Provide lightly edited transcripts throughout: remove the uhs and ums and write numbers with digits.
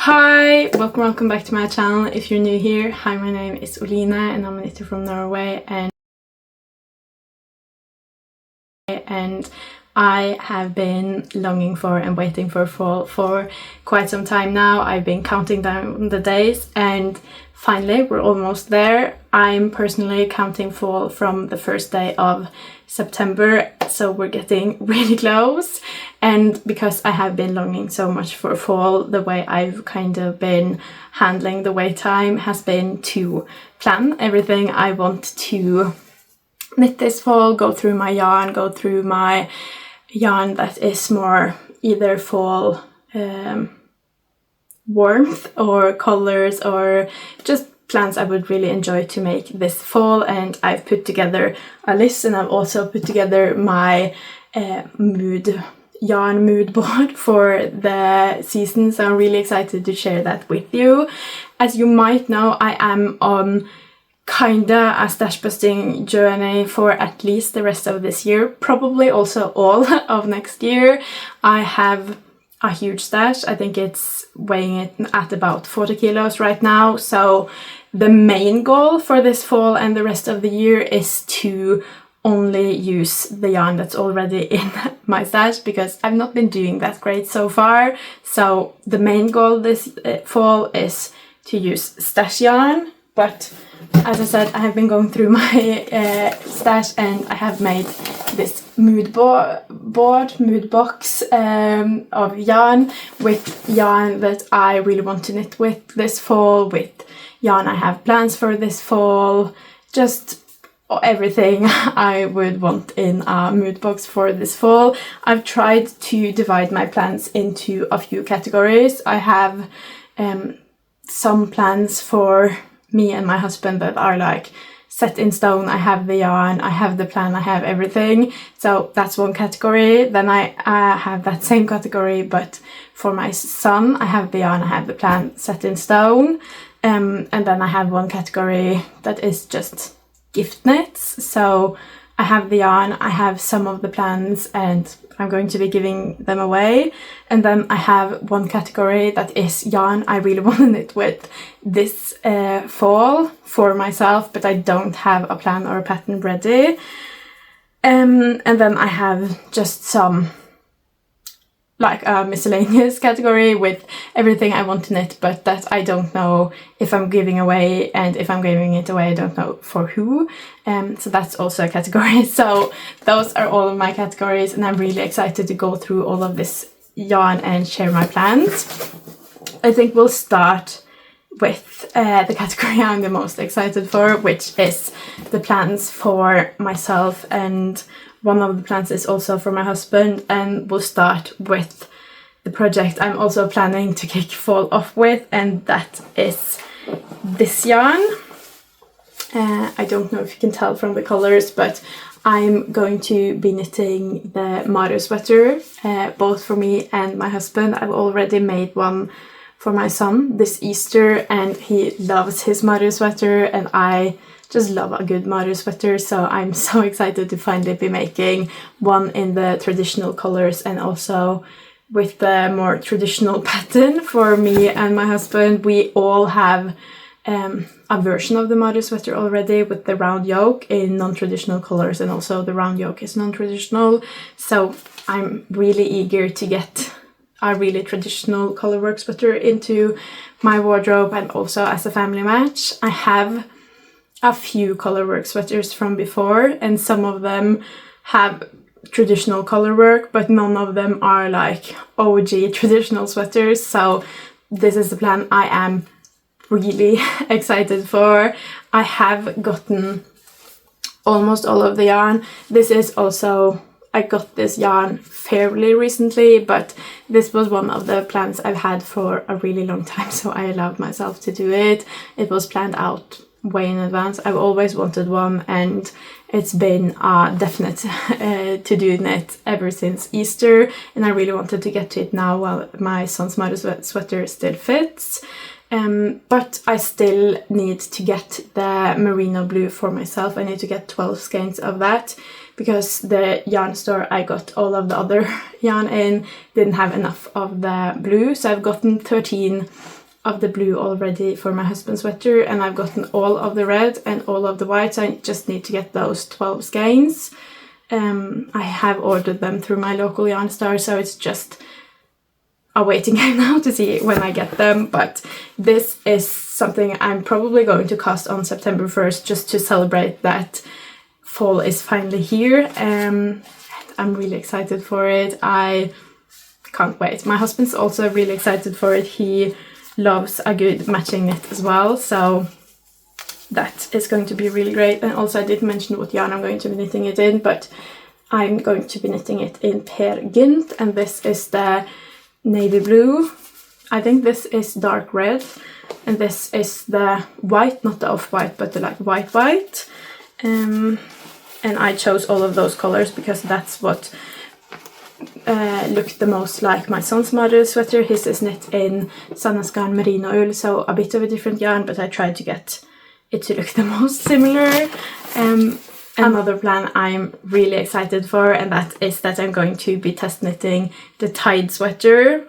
Hi, welcome back to my channel. If you're new here, hi, my name is Oline and I'm a knitter from Norway, and I have been longing for and waiting for fall for quite some time now. I've been counting down the days and finally we're almost there. I'm personally counting fall from the first day of September, so we're getting really close. And because I have been longing so much for fall, the way I've kind of been handling the wait time has been to plan everything I want to knit this fall, go through my yarn that is more either fall warmth or colors or just plans I would really enjoy to make this fall. And I've put together a list, and I've also put together my yarn mood board for the season, so I'm really excited to share that with you. As you might know, I am on kinda a stash busting journey for at least the rest of this year, probably also all of next year. I have a huge stash. I think it's weighing it at about 40 kilos right now, so the main goal for this fall and the rest of the year is to only use the yarn that's already in my stash, because I've not been doing that great so far. So the main goal this fall is to use stash yarn, but as I said, I have been going through my stash and I have made this mood box of yarn with yarn that I really want to knit with this fall, with yarn I have plans for this fall, just everything I would want in a mood box for this fall. I've tried to divide my plans into a few categories. I have some plans for me and my husband that are like set in stone. I have the yarn, I have the plan, I have everything. So that's one category. Then I have that same category, but for my son, I have the yarn, I have the plan set in stone. And then I have one category that is just gift knits. So I have the yarn, I have some of the plans, and I'm going to be giving them away. And then I have one category that is yarn I really want to knit with this fall for myself, but I don't have a plan or a pattern ready. And then I have just some like a miscellaneous category with everything I want to knit, but that I don't know if I'm giving away, and if I'm giving it away I don't know for who. So that's also a category. So those are all of my categories, and I'm really excited to go through all of this yarn and share my plans. I think we'll start with the category I'm the most excited for, which is the plans for myself, and one of the plans is also for my husband. And we'll start with the project I'm also planning to kick fall off with, and that is this yarn. I don't know if you can tell from the colors, but I'm going to be knitting the Marius sweater, both for me and my husband. I've already made one for my son this Easter, and he loves his Marius sweater, and I just love a good Marius sweater, so I'm so excited to finally be making one in the traditional colors and also with the more traditional pattern for me and my husband. We all have a version of the Marius sweater already with the round yoke in non-traditional colors, and also the round yoke is non-traditional, so I'm really eager to get a really traditional colorwork sweater into my wardrobe, and also as a family match. I have a few colorwork sweaters from before, and some of them have traditional colorwork, but none of them are like OG traditional sweaters. So this is the plan I am really excited for. I have gotten almost all of the yarn. This is also, I got this yarn fairly recently, but this was one of the plans I've had for a really long time, so I allowed myself to do it. It was planned out way in advance. I've always wanted one, and it's been a definite to-do knit ever since Easter, and I really wanted to get to it now while my son's Marius sweater still fits. But I still need to get the merino blue for myself. I need to get 12 skeins of that because the yarn store I got all of the other yarn in didn't have enough of the blue, so I've gotten 13 of the blue already for my husband's sweater, and I've gotten all of the red and all of the white, so I just need to get those 12 skeins. I have ordered them through my local yarn store, so it's just a waiting game now to see when I get them. But this is something I'm probably going to cast on September 1st just to celebrate that fall is finally here. I'm really excited for it. I can't wait. My husband's also really excited for it. He loves a good matching knit as well, so that is going to be really great. And also I didn't mention what yarn I'm going to be knitting it in, but I'm going to be knitting it in Petiteknit, and this is the navy blue. I think this is dark red, and this is the white, not the off-white, but the like white. And I chose all of those colors because that's what looked the most like my son's Marius sweater. His is knit in Sandnes Garn merino wool, so a bit of a different yarn, but I tried to get it to look the most similar. Another plan I'm really excited for, and that is that I'm going to be test knitting the Tide sweater.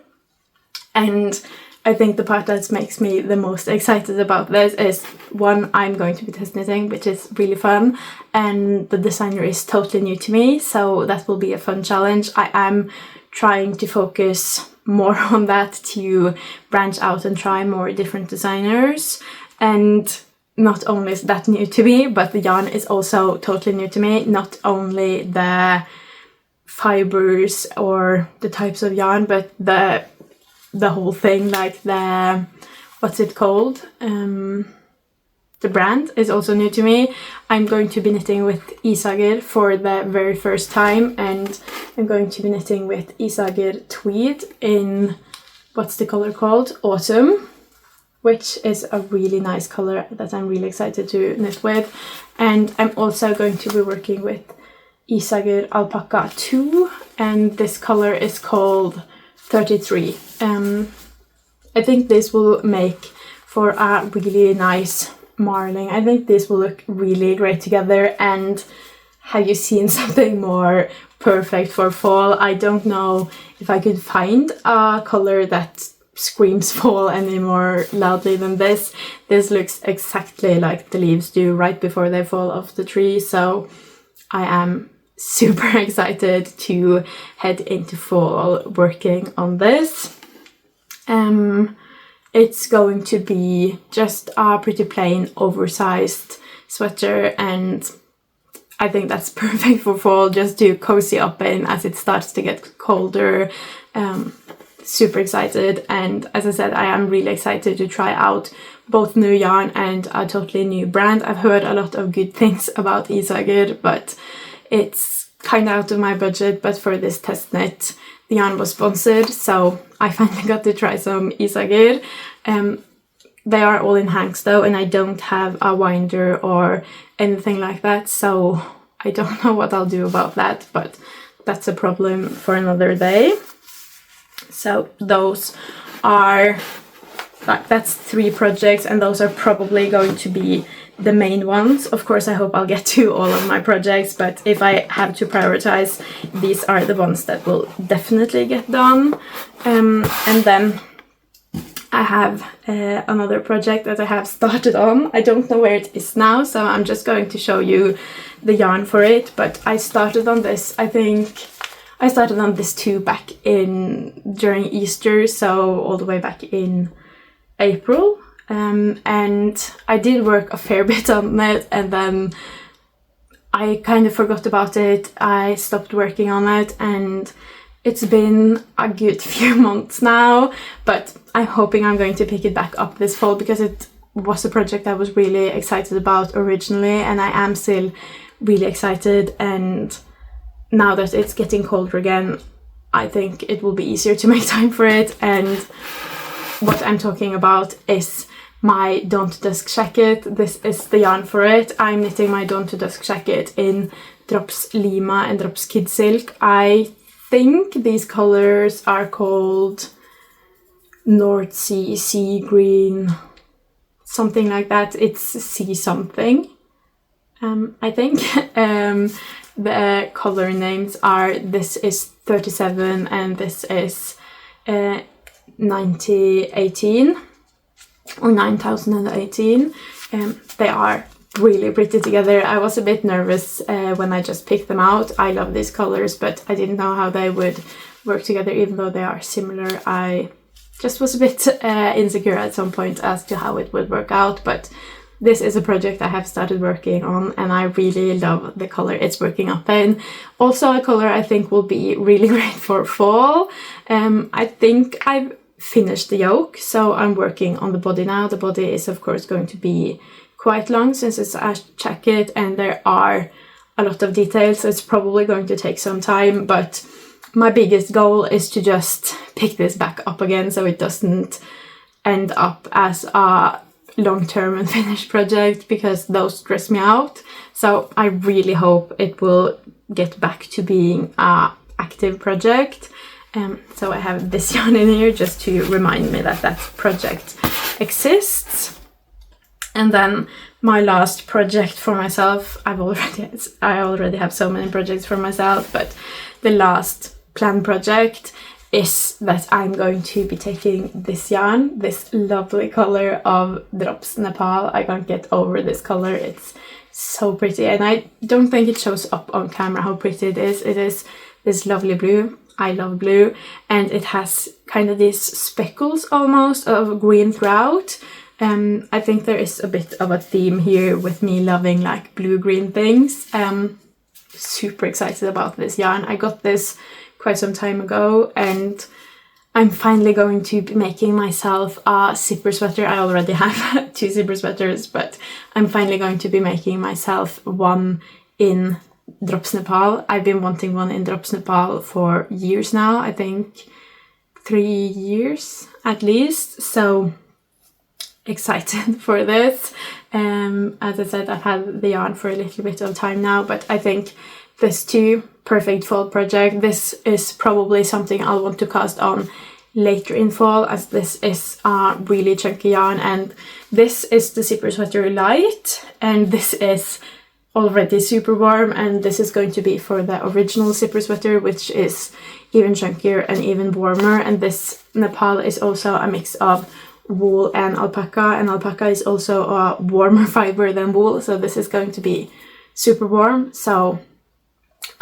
And I think the part that makes me the most excited about this is, one, I'm going to be test knitting, which is really fun, and the designer is totally new to me, so that will be a fun challenge. I am trying to focus more on that, to branch out and try more different designers. And not only is that new to me, but the yarn is also totally new to me. Not only the fibers or the types of yarn, but the whole thing, like the, what's it called? The brand is also new to me. I'm going to be knitting with iKnit for the very first time, and I'm going to be knitting with iKnit tweed in, what's the color called? Autumn, which is a really nice color that I'm really excited to knit with. And I'm also going to be working with iKnit Alpaca 2, and this color is called 33. I think this will make for a really nice marling. I think this will look really great together. And have you seen something more perfect for fall? I don't know if I could find a color that screams fall any more loudly than this. This looks exactly like the leaves do right before they fall off the tree, so I am super excited to head into fall working on this. It's going to be just a pretty plain oversized sweater, and I think that's perfect for fall, just to cozy up in as it starts to get colder. Super excited, and as I said, I am really excited to try out both new yarn and a totally new brand. I've heard a lot of good things about iKnit, but it's kind of out of my budget. But for this test knit, the yarn was sponsored, so I finally got to try some iKnit. They are all in hanks though, and I don't have a winder or anything like that, so I don't know what I'll do about that, but that's a problem for another day. So those are, like, that's 3 projects, and those are probably going to be the main ones. Of course, I hope I'll get to all of my projects, but if I have to prioritize, these are the ones that will definitely get done. And then I have another project that I have started on. I don't know where it is now, so I'm just going to show you the yarn for it, but I started on this, I think I started on this too back during Easter, so all the way back in April. And I did work a fair bit on it, and then I kind of forgot about it. I stopped working on it, and it's been a good few months now, but I'm hoping I'm going to pick it back up this fall, because it was a project I was really excited about originally, and I am still really excited. And now that it's getting colder again, I think it will be easier to make time for it. And what I'm talking about is my Dawn to Dusk Shacket. This is the yarn for it. I'm knitting my Dawn to Dusk Shacket in Drops Lima and Drops Kid Silk. I think these colors are called North Sea, Sea Green, something like that. It's sea something, I think. the color names are, this is 37 and this is 9018 or 9018. They are really pretty together. I was a bit nervous when I just picked them out. I love these colors, but I didn't know how they would work together, even though they are similar. I just was a bit insecure at some point as to how it would work out, but this is a project I have started working on and I really love the color it's working up in. Also a color I think will be really great for fall. I think I've finished the yoke, so I'm working on the body now. The body is of course going to be quite long since it's a jacket and there are a lot of details, so it's probably going to take some time, but my biggest goal is to just pick this back up again so it doesn't end up as a long-term and finished project, because those stress me out. So I really hope it will get back to being a active project. So I have this yarn in here just to remind me that that project exists. And then my last project for myself, I already have so many projects for myself, but the last planned project is that I'm going to be taking this yarn, this lovely color of Drops Nepal. I can't get over this color, it's so pretty, and I don't think it shows up on camera how pretty it is. It is this lovely blue. I love blue, and it has kind of these speckles almost of green throughout. I think there is a bit of a theme here with me loving like blue-green things. Super excited about this yarn. I got this quite some time ago and I'm finally going to be making myself a zipper sweater. I already have 2 zipper sweaters, but I'm finally going to be making myself one in Drops Nepal. I've been wanting one in Drops Nepal for years now, I think 3 years at least, so excited for this. As I said, I've had the yarn for a little bit of time now, but I think this too, perfect fall project. This is probably something I'll want to cast on later in fall, as this is a really chunky yarn, and this is the zipper sweater light, and this is already super warm, and this is going to be for the original zipper sweater, which is even chunkier and even warmer. And this Nepal is also a mix of wool and alpaca is also a warmer fiber than wool, so this is going to be super warm. So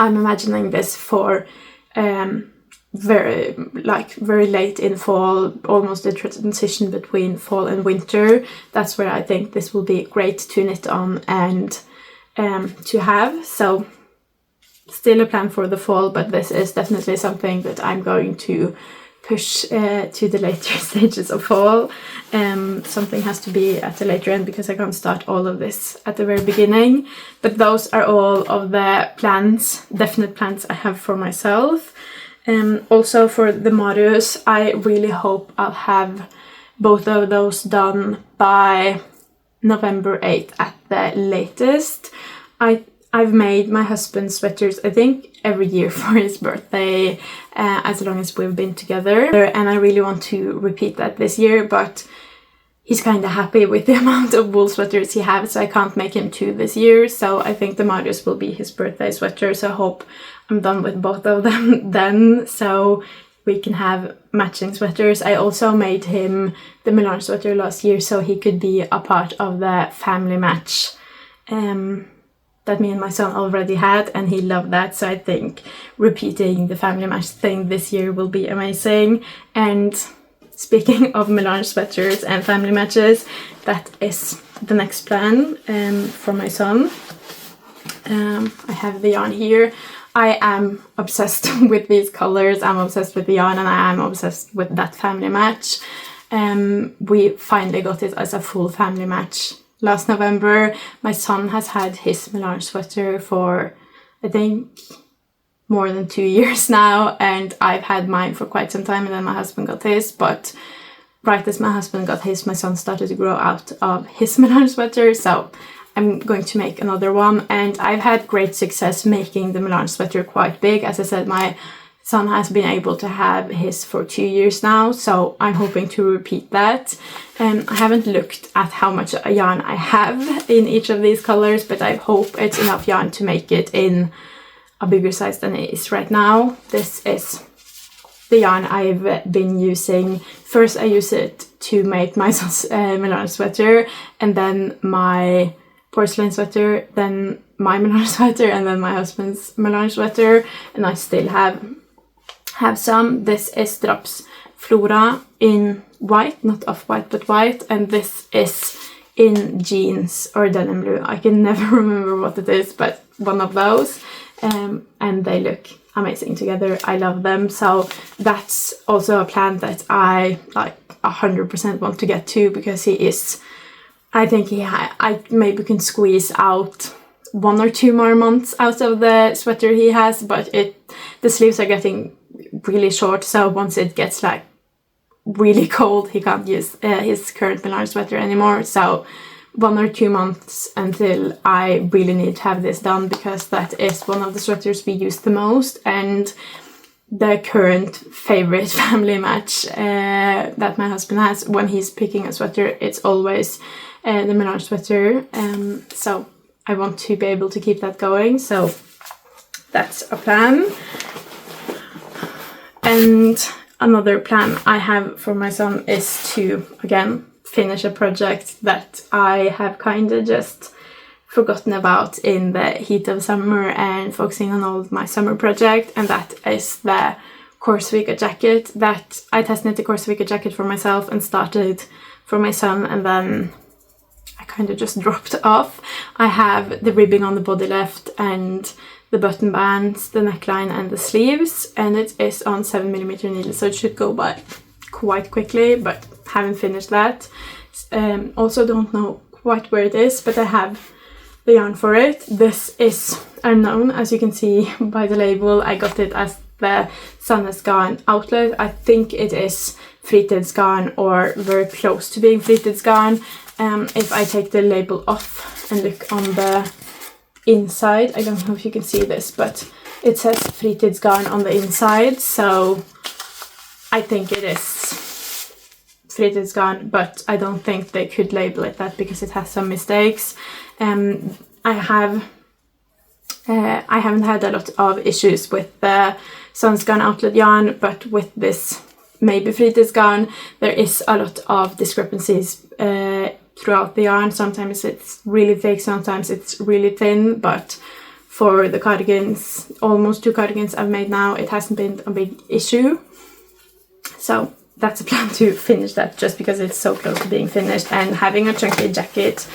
I'm imagining this for very late in fall, almost the transition between fall and winter. That's where I think this will be great to knit on and to have. So still a plan for the fall, but this is definitely something that I'm going to push to the later stages of fall. Something has to be at the later end because I can't start all of this at the very beginning. But those are all of the plans, definite plans I have for myself. Also for the Marius, I really hope I'll have both of those done by November 8th at the latest. I've made my husband's sweaters, I think, every year for his birthday, as long as we've been together. And I really want to repeat that this year, but he's kind of happy with the amount of wool sweaters he has, so I can't make him 2 this year. So I think the Marius will be his birthday sweater, so I hope I'm done with both of them then, so we can have matching sweaters. I also made him the Melange sweater last year, so he could be a part of the family match that me and my son already had, and he loved that. So I think repeating the family match thing this year will be amazing. And speaking of Melange sweaters and family matches, that is the next plan for my son. I have the yarn here. I am obsessed with these colors, I'm obsessed with the yarn, and I am obsessed with that family match. We finally got it as a full family match last November. My son has had his Melange sweater for, I think, more than 2 years now, and I've had mine for quite some time, and then my husband got his, but right as my husband got his, my son started to grow out of his Melange sweater, so I'm going to make another one. And I've had great success making the Melange sweater quite big. As I said, my son has been able to have his for 2 years now, so I'm hoping to repeat that. I haven't looked at how much yarn I have in each of these colors, but I hope it's enough yarn to make it in a bigger size than it is right now. This is the yarn I've been using. First I use it to make my son's Melange sweater, and then my porcelain sweater, then my Melange sweater, and then my husband's Melange sweater, and I still have some. This is Drops Flora in white, not off-white but white, and this is in jeans or denim blue. I can never remember what it is, but one of those, and they look amazing together. I love them. So that's also a plan that I like 100% want to get to, because he is, I think I maybe can squeeze out 1 or 2 more months out of the sweater he has, but the sleeves are getting really short, so once it gets like really cold he can't use his current Melange sweater anymore. So 1 or 2 months until I really need to have this done, because that is one of the sweaters we use the most, and the current favorite family match that my husband has when he's picking a sweater. It's always the Melange sweater, so I want to be able to keep that going. So that's a plan. And another plan I have for my son is to, again, finish a project that I have kind of just forgotten about in the heat of summer and focusing on all my summer project, and that is the Korsvika jacket. That I test knit the Korsvika jacket for myself and started for my son, and then I kind of just dropped off. I have the ribbing on the body left, and the button bands, the neckline and the sleeves, and it is on 7mm needle, so it should go by quite quickly, but haven't finished that. Also don't know quite where it is, but I have the yarn for it. This is unknown, as you can see by the label. I got it as the Sandnes Garn outlet. I think it is Fritid's Garn, or very close to being Fritid's Garn. If I take the label off and look on the inside, I don't know if you can see this, but it says Fritid's Garn on the inside, so I think it is Fritid's Garn, but I don't think they could label it that because it has some mistakes. I haven't had a lot of issues with the Sandnes Garn outlet yarn, but with this maybe Fritid's Garn, there is a lot of discrepancies throughout the yarn. Sometimes it's really thick, sometimes it's really thin, but for the cardigans, almost 2 cardigans I've made now, it hasn't been a big issue. So that's a plan to finish that, just because it's so close to being finished, and having a chunky jacket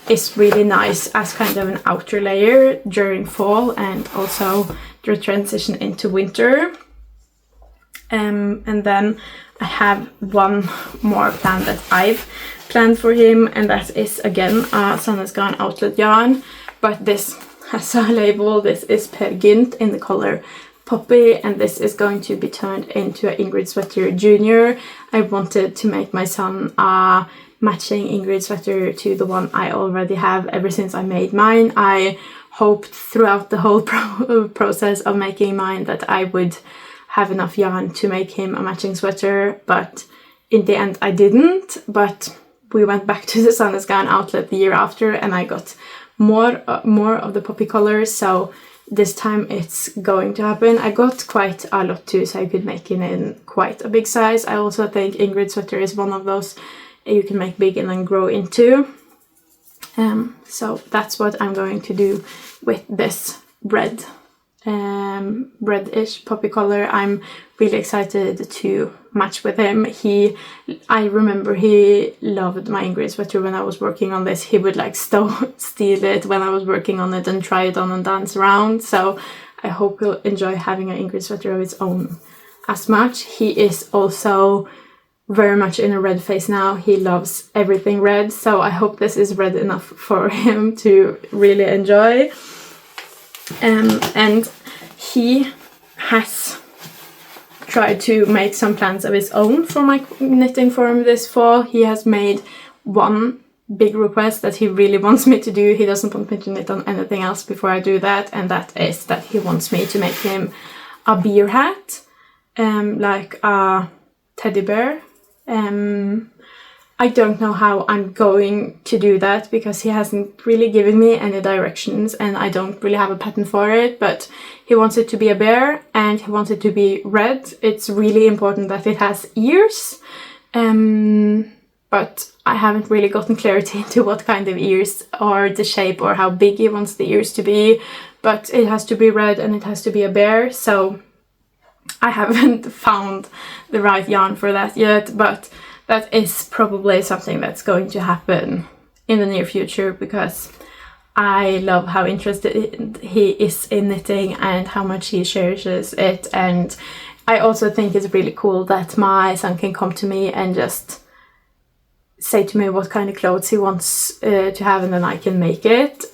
is really nice as kind of an outer layer during fall and also the transition into winter. And then I have one more plan that I've planned for him, and that is again a Sandnes Garn outlet yarn, but this has a label. This is Per Gynt in the color Poppy, and this is going to be turned into an Ingrid sweater junior. I wanted to make my son a matching Ingrid sweater to the one I already have ever since I made mine. I hoped throughout the whole process of making mine that I would have enough yarn to make him a matching sweater, but in the end I didn't. But we went back to the Sandnes Garn outlet the year after, and I got more of the poppy colors, so this time it's going to happen. I got quite a lot too, so I could make it in quite a big size. I also think Ingrid sweater is one of those you can make big and then grow into. So that's what I'm going to do with this red reddish poppy color. I'm really excited to match with him. I remember he loved my Ingrid sweater when I was working on this. He would like steal it when I was working on it and try it on and dance around. So I hope he'll enjoy having an Ingrid sweater of his own as much. He is also very much in a red phase now. He loves everything red, so I hope this is red enough for him to really enjoy. And he has tried to make some plans of his own for my knitting for him this fall. He has made one big request that he really wants me to do. He doesn't want me to knit on anything else before I do that, and that is that he wants me to make him a beer hat, like a teddy bear. I don't know how I'm going to do that because he hasn't really given me any directions and I don't really have a pattern for it, but he wants it to be a bear and he wants it to be red. It's really important that it has ears, but I haven't really gotten clarity into what kind of ears or the shape or how big he wants the ears to be, but it has to be red and it has to be a bear, so I haven't found the right yarn for that yet, but that is probably something that's going to happen in the near future because I love how interested he is in knitting and how much he cherishes it. And I also think it's really cool that my son can come to me and just say to me what kind of clothes he wants to have, and then I can make it.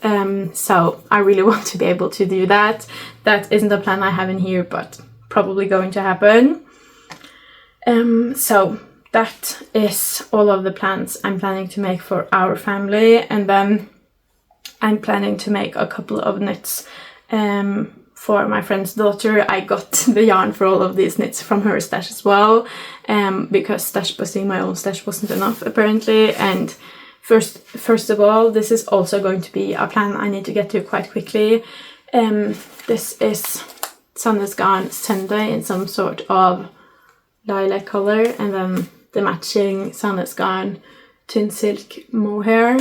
So I really want to be able to do that. That isn't a plan I have in here, but probably going to happen. So that is all of the plans I'm planning to make for our family, and then I'm planning to make a couple of knits for my friend's daughter. I got the yarn for all of these knits from her stash as well, because stash busting my own stash wasn't enough apparently. And first of all, this is also going to be a plan I need to get to quite quickly. This is Sandnes Garn Sunday in some sort of lilac color, and then the matching Sandnes Garn Thin Silk Mohair.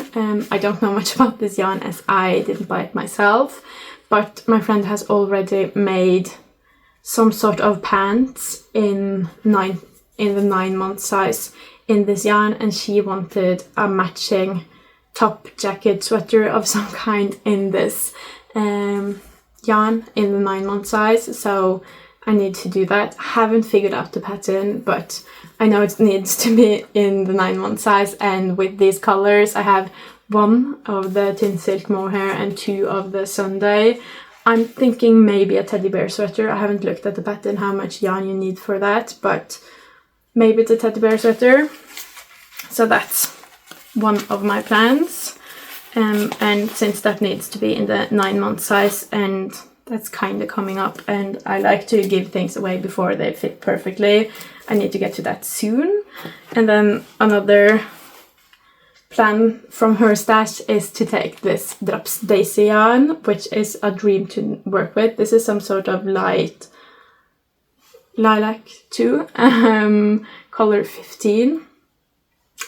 I don't know much about this yarn as I didn't buy it myself, but my friend has already made some sort of pants in the 9-month size in this yarn, and she wanted a matching top, jacket, sweater of some kind in this yarn in the 9-month size, so I need to do that. I haven't figured out the pattern, but I know it needs to be in the 9-month size, and with these colors I have 1 of the Thin Silk Mohair and 2 of the Sunday. I'm thinking maybe a teddy bear sweater. I haven't looked at the pattern, how much yarn you need for that, but maybe it's a teddy bear sweater. So that's one of my plans. And since that needs to be in the 9-month size, and that's kind of coming up, and I like to give things away before they fit perfectly, I need to get to that soon. And then another plan from her stash is to take this Drops Daisy yarn, which is a dream to work with. This is some sort of light lilac too, color 15.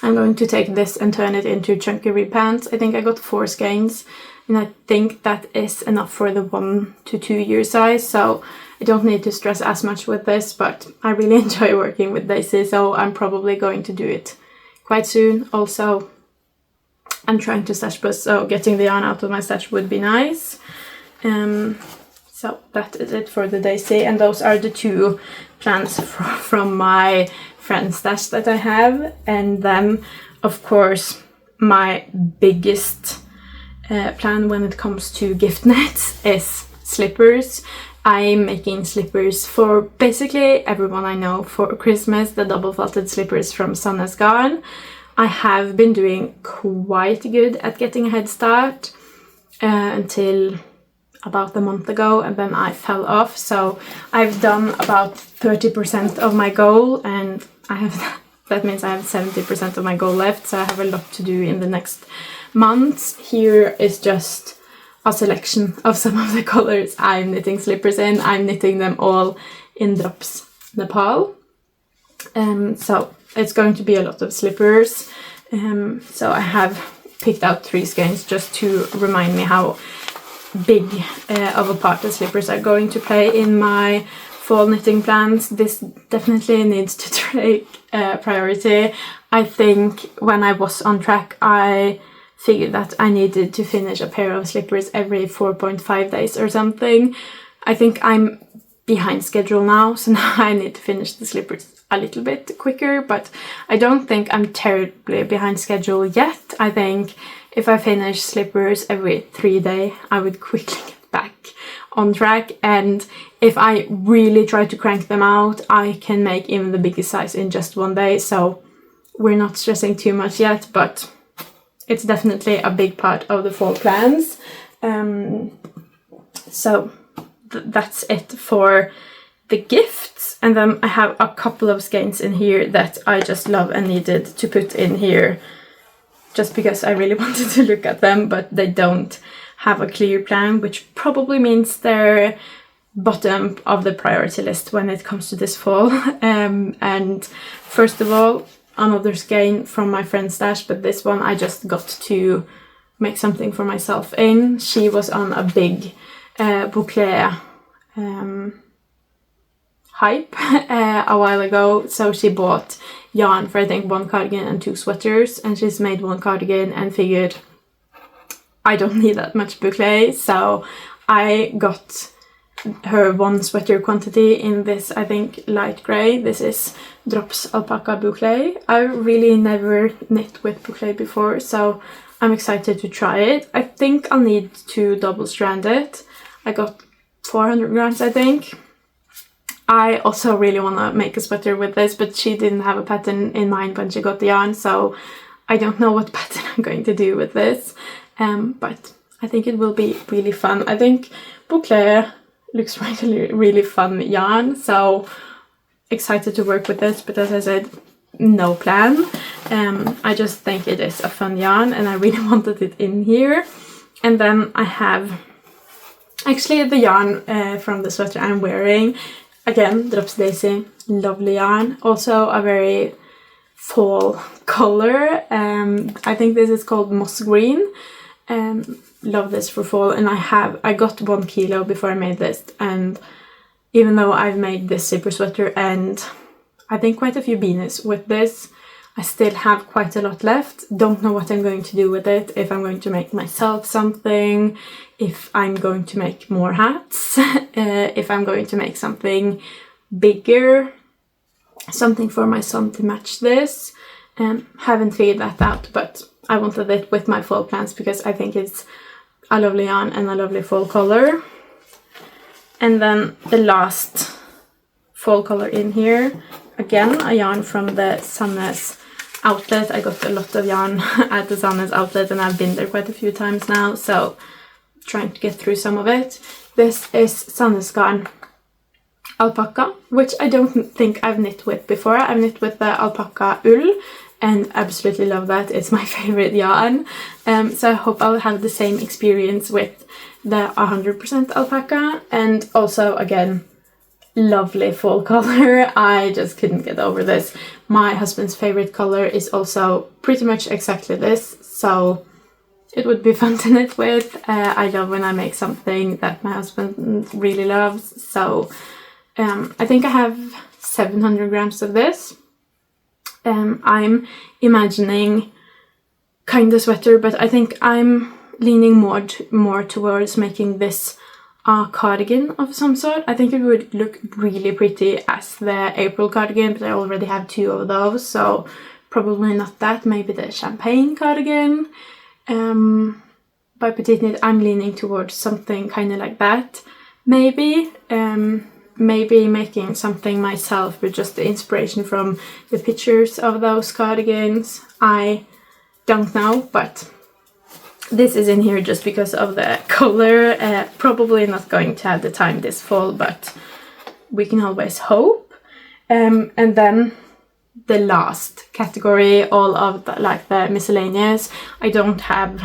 I'm going to take this and turn it into chunky rib pants. I think I got 4 skeins, and I think that is enough for the 1 to 2 year size, so I don't need to stress as much with this, but I really enjoy working with Daisy, so I'm probably going to do it quite soon. Also, I'm trying to stash bust, so getting the yarn out of my stash would be nice. So that is it for the Daisy, and those are the 2 plans from my friend's stash that I have. And then, of course, my biggest plan when it comes to gift knits is slippers. I'm making slippers for basically everyone I know for Christmas, the double felted slippers from Sandnes Garn. I have been doing quite good at getting a head start until about a month ago, and then I fell off. So I've done about 30% of my goal, and that means I have 70% of my goal left, so I have a lot to do in the next months. Here is just a selection of some of the colors I'm knitting slippers in. I'm knitting them all in Drops Nepal. So it's going to be a lot of slippers. So I have picked out 3 skeins just to remind me how big of a part the slippers are going to play in my fall knitting plans. This definitely needs to take priority. I think when I was on track, I figured that I needed to finish a pair of slippers every 4.5 days or something. I think I'm behind schedule now, so now I need to finish the slippers a little bit quicker, but I don't think I'm terribly behind schedule yet. I think if I finish slippers every 3 days, I would quickly get back on track, and if I really try to crank them out, I can make even the biggest size in just 1 day, so we're not stressing too much yet, but it's definitely a big part of the fall plans. So that's it for the gifts, and then I have a couple of skeins in here that I just love and needed to put in here just because I really wanted to look at them, but they don't have a clear plan, which probably means they're bottom of the priority list when it comes to this fall. And first of all, another skein from my friend's stash, but this one I just got to make something for myself in. She was on a big boucle hype a while ago, so she bought yarn for I think 1 cardigan and 2 sweaters, and she's made 1 cardigan and figured I don't need that much boucle, so I got her 1 sweater quantity in this, I think, light grey. This is Drops alpaca boucle. I really never knit with boucle before, so I'm excited to try it. I think I'll need to double strand it. I got 400 grams, I think. I also really want to make a sweater with this, but she didn't have a pattern in mind when she got the yarn, so I don't know what pattern I'm going to do with this. But I think it will be really fun. I think boucle looks really, really fun yarn, so excited to work with this, but as I said, no plan. I just think it is a fun yarn and I really wanted it in here. And then I have actually the yarn from the sweater I'm wearing. Again, Drops Daisy, lovely yarn. Also a very fall color. I think this is called moss green. Love this for fall, and I got 1 kilo before I made this, and even though I've made this zipper sweater and I think quite a few beanies with this, I still have quite a lot left. Don't know what I'm going to do with it, if I'm going to make myself something, if I'm going to make more hats, if I'm going to make something bigger, something for my son to match this. Haven't figured that out, but I wanted it with my fall plans because I think it's a lovely yarn and a lovely fall color. And then the last fall color in here, again a yarn from the Sandnes outlet. I got a lot of yarn at the Sandnes outlet and I've been there quite a few times now, so trying to get through some of it. This is Sandnes Garn alpaca, which I don't think I've knit with before. I've knit with the alpaca wool and absolutely love that. It's my favorite yarn. So I hope I'll have the same experience with the 100% alpaca, and also again, lovely fall color. I just couldn't get over this. My husband's favorite color is also pretty much exactly this, so it would be fun to knit with. I love when I make something that my husband really loves, so I think I have 700 grams of this. I'm imagining kind of sweater, but I think I'm leaning more towards making this a cardigan of some sort. I think it would look really pretty as the April cardigan, but I already have 2 of those, so probably not that. Maybe the champagne cardigan by Petiteknit. I'm leaning towards something kind of like that. Maybe making something myself with just the inspiration from the pictures of those cardigans. I don't know, but this is in here just because of the color. Probably not going to have the time this fall, but we can always hope. And then the last category, all of the miscellaneous. I don't have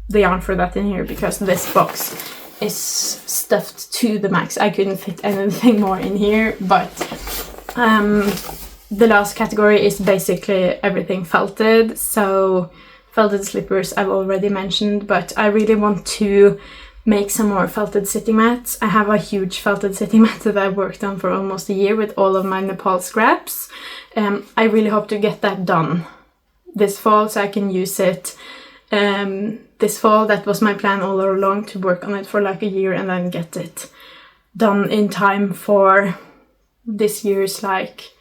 the yarn for that in here because this box is stuffed to the max. I couldn't fit anything more in here, but the last category is basically everything felted. So felted slippers I've already mentioned, but I really want to make some more felted sitting mats. I have a huge felted sitting mat that I've worked on for almost a year with all of my Nepal scraps. I really hope to get that done this fall so I can use it this fall. That was my plan all along, to work on it for like a year and then get it done in time for this year's like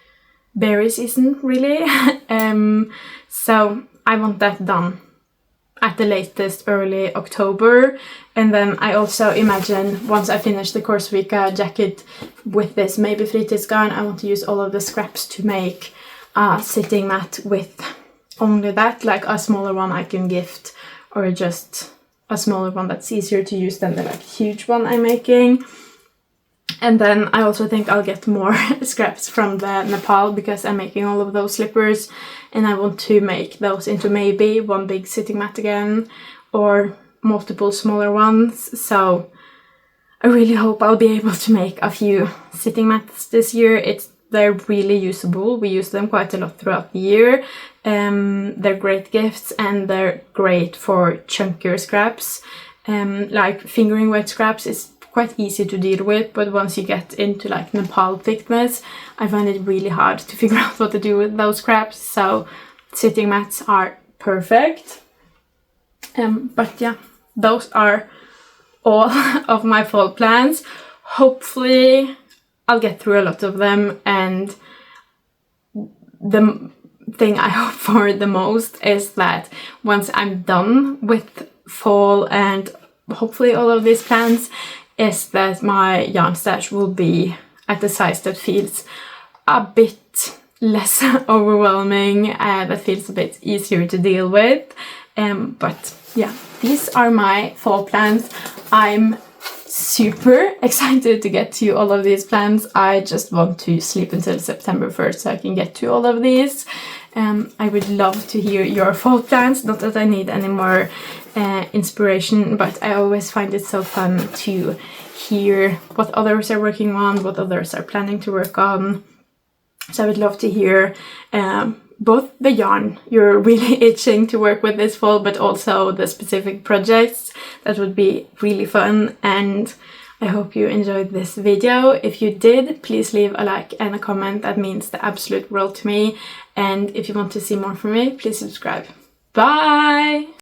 berry season, really. So I want that done at the latest early October. And then I also imagine once I finish the Korsvika jacket with this maybe fritidsgarn, I want to use all of the scraps to make a sitting mat with only that, like a smaller one I can gift, or just a smaller one that's easier to use than the like huge one I'm making. And then I also think I'll get more scraps from the Nepal, because I'm making all of those slippers and I want to make those into maybe one big sitting mat again, or multiple smaller ones. So I really hope I'll be able to make a few sitting mats this year. They're really usable. We use them quite a lot throughout the year. They're great gifts and they're great for chunkier scraps. Like fingering weight scraps is quite easy to deal with, but once you get into like Nepal thickness, I find it really hard to figure out what to do with those scraps. So sitting mats are perfect. But yeah, those are all of my fall plans. Hopefully I'll get through a lot of them, and the thing I hope for the most is that once I'm done with fall and hopefully all of these plans, is that my yarn stash will be at the size that feels a bit less overwhelming, that feels a bit easier to deal with. But yeah, these are my fall plans. I'm super excited to get to all of these plans. I just want to sleep until September 1st so I can get to all of these. I would love to hear your fall plans. Not that I need any more inspiration, but I always find it so fun to hear what others are working on, what others are planning to work on. So I would love to hear both the yarn you're really itching to work with this fall, but also the specific projects. That would be really fun, and I hope you enjoyed this video. If you did, please leave a like and a comment. That means the absolute world to me. And if you want to see more from me, please subscribe. Bye!